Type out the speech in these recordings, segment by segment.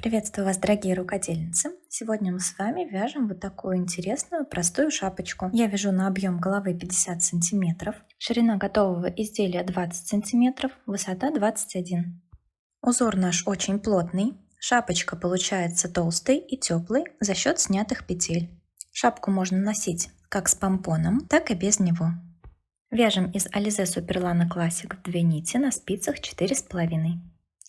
Приветствую вас, дорогие рукодельницы! Сегодня мы с вами вяжем вот такую интересную простую шапочку. Я вяжу на объем головы 50 сантиметров, ширина готового изделия 20 сантиметров, высота 21. Узор наш очень плотный, шапочка получается толстой и теплой за счет снятых петель. Шапку можно носить как с помпоном, так и без него. Вяжем из Alize Superlana Classic в 2 нити на спицах 4,5.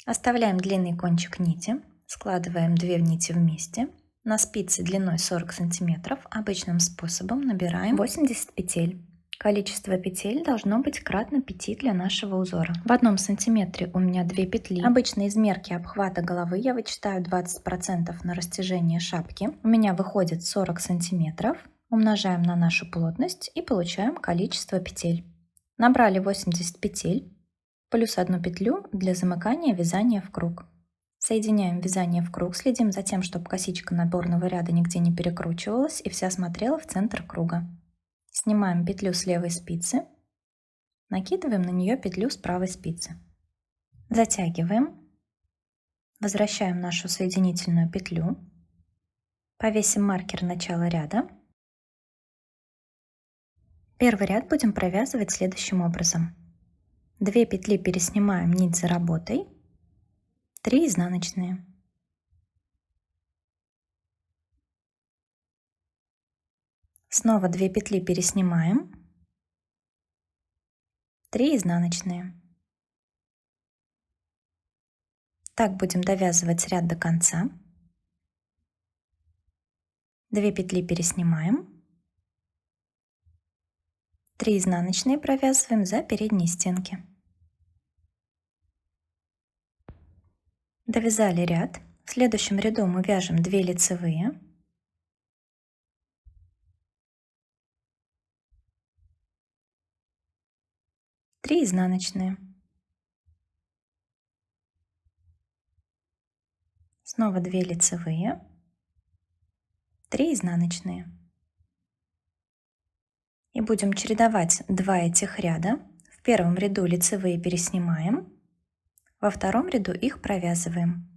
Оставляем длинный кончик нити, складываем 2 нити вместе. На спице длиной 40 см обычным способом набираем 80 петель. Количество петель должно быть кратно 5 для нашего узора. В 1 сантиметре у меня 2 петли. Обычно из мерки обхвата головы я вычитаю 20% на растяжение шапки. У меня выходит 40 сантиметров. Умножаем на нашу плотность и получаем количество петель. Набрали 80 петель, плюс 1 петлю для замыкания вязания в круг. Соединяем вязание в круг, следим за тем, чтобы косичка наборного ряда нигде не перекручивалась и вся смотрела в центр круга. Снимаем петлю с левой спицы, накидываем на нее петлю с правой спицы. Затягиваем, возвращаем нашу соединительную петлю, повесим маркер начала ряда. Первый ряд будем провязывать следующим образом. 2 петли переснимаем нить за работой, 3 изнаночные. Снова 2 петли переснимаем, 3 изнаночные. Так будем довязывать ряд до конца. 2 петли переснимаем, 3 изнаночные провязываем за передние стенки. Довязали ряд. В следующем ряду мы вяжем 2 лицевые. Три изнаночные. Снова 2 лицевые. 3 изнаночные. И будем чередовать 2 этих ряда. В первом ряду лицевые переснимаем, во втором ряду их провязываем.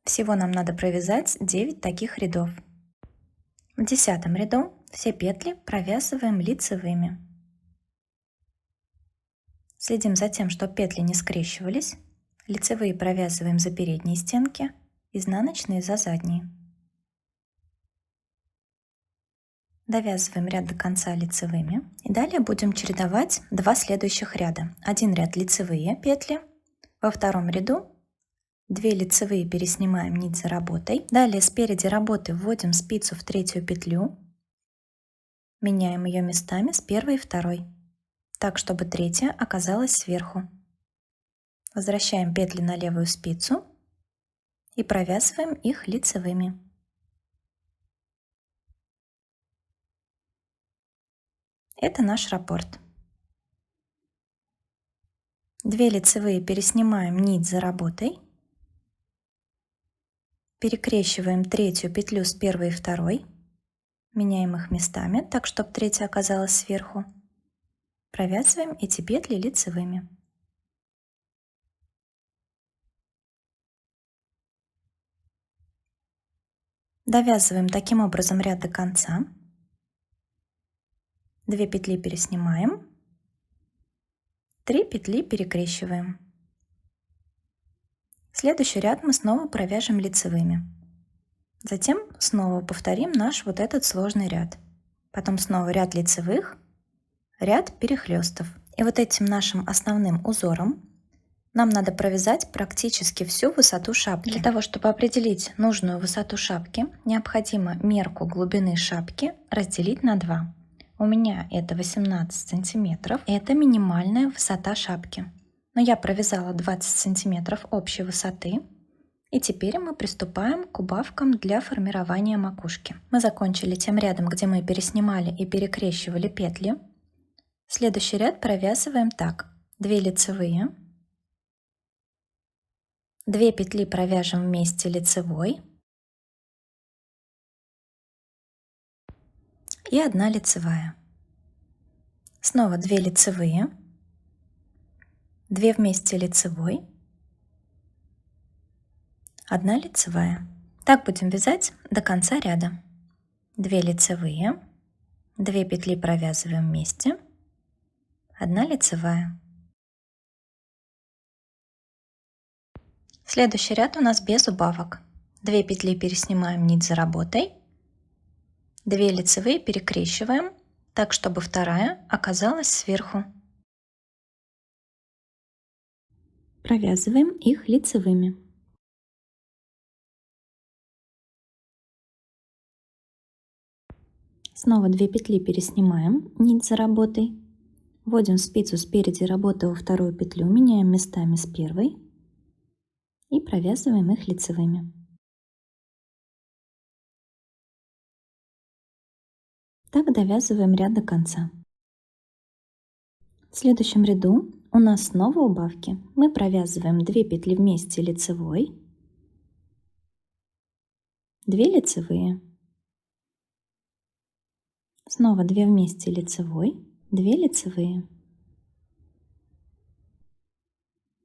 Всего нам надо провязать 9 таких рядов. В 10 ряду все петли провязываем лицевыми. Следим за тем, чтобы петли не скрещивались. Лицевые провязываем за передние стенки, изнаночные за задние. Довязываем ряд до конца лицевыми. И далее будем чередовать 2 следующих ряда. Один ряд лицевые петли, во втором ряду 2 лицевые переснимаем нить за работой. Далее спереди работы вводим спицу в 3-ю петлю, меняем ее местами с 1-й и 2-й, так чтобы 3-я оказалась сверху. Возвращаем петли на левую спицу и провязываем их лицевыми. Это наш раппорт. 2 лицевые переснимаем нить за работой, перекрещиваем 3-ю петлю с 1-й и 2-й, меняем их местами, так чтобы 3-я оказалась сверху. Провязываем эти петли лицевыми. Довязываем таким образом ряд до конца. 2 петли переснимаем, 3 петли перекрещиваем. Следующий ряд мы снова провяжем лицевыми. Затем снова повторим наш вот этот сложный ряд. Потом снова ряд лицевых, ряд перехлестов. И вот этим нашим основным узором нам надо провязать практически всю высоту шапки. Для того, чтобы определить нужную высоту шапки, необходимо мерку глубины шапки разделить на 2. У меня это 18 сантиметров. Это минимальная высота шапки. Но я провязала 20 сантиметров общей высоты. И теперь мы приступаем к убавкам для формирования макушки. Мы закончили тем рядом, где мы переснимали и перекрещивали петли. Следующий ряд провязываем так. 2 лицевые. 2 петли провяжем вместе лицевой и 1 лицевая. Снова 2 лицевые, 2 вместе лицевой, 1 лицевая. Так будем вязать до конца ряда. 2 лицевые, 2 петли провязываем вместе, 1 лицевая. Следующий ряд у нас без убавок. 2 петли переснимаем нить за работой, 2 лицевые перекрещиваем, так чтобы вторая оказалась сверху. Провязываем их лицевыми. Снова 2 петли переснимаем нить за работой, вводим спицу спереди работы во вторую петлю, меняем местами с первой и провязываем их лицевыми. Так довязываем ряд до конца. В следующем ряду у нас снова убавки. Мы провязываем 2 петли вместе лицевой, 2 лицевые, снова 2 вместе лицевой, 2 лицевые.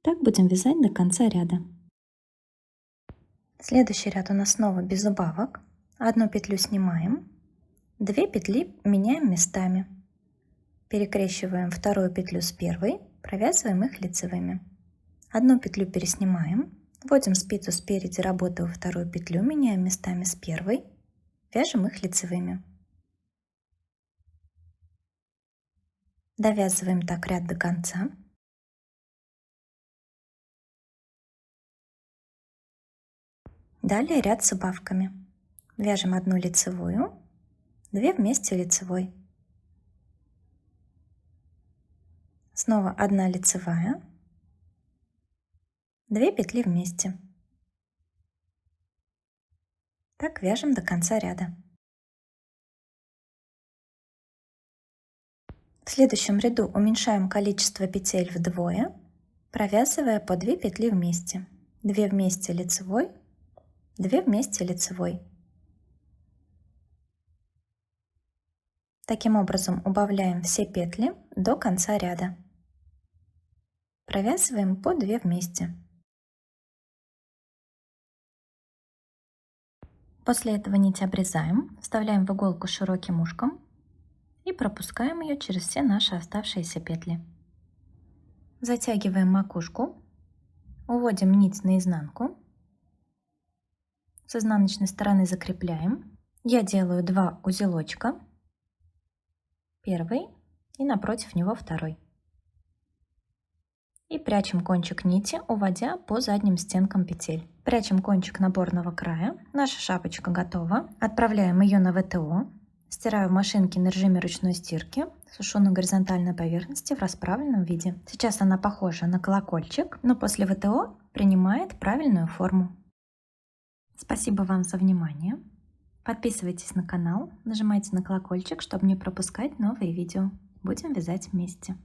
Так будем вязать до конца ряда. Следующий ряд у нас снова без убавок. 1 петлю снимаем, 2 петли меняем местами. Перекрещиваем вторую петлю с первой, провязываем их лицевыми. 1 петлю переснимаем, вводим спицу спереди работы во вторую петлю, меняем местами с первой, вяжем их лицевыми. Довязываем так ряд до конца. Далее ряд с убавками. Вяжем 1 лицевую, 2 вместе лицевой. Снова 1 лицевая, 2 петли вместе. Так вяжем до конца ряда. В следующем ряду уменьшаем количество петель вдвое, провязывая по 2 петли вместе. 2 вместе лицевой, 2 вместе лицевой. Таким образом убавляем все петли до конца ряда. Провязываем по 2 вместе. После этого нить обрезаем, вставляем в иголку широким ушком и пропускаем ее через все наши оставшиеся петли. Затягиваем макушку, уводим нить наизнанку, с изнаночной стороны закрепляем. Я делаю 2 узелочка, первый и напротив него второй. И прячем кончик нити, уводя по задним стенкам петель. Прячем кончик наборного края. Наша шапочка готова. Отправляем ее на ВТО. Стираю в машинке на режиме ручной стирки. Сушу на горизонтальной поверхности в расправленном виде. Сейчас она похожа на колокольчик, но после ВТО принимает правильную форму. Спасибо вам за внимание. Подписывайтесь на канал, нажимайте на колокольчик, чтобы не пропускать новые видео. Будем вязать вместе.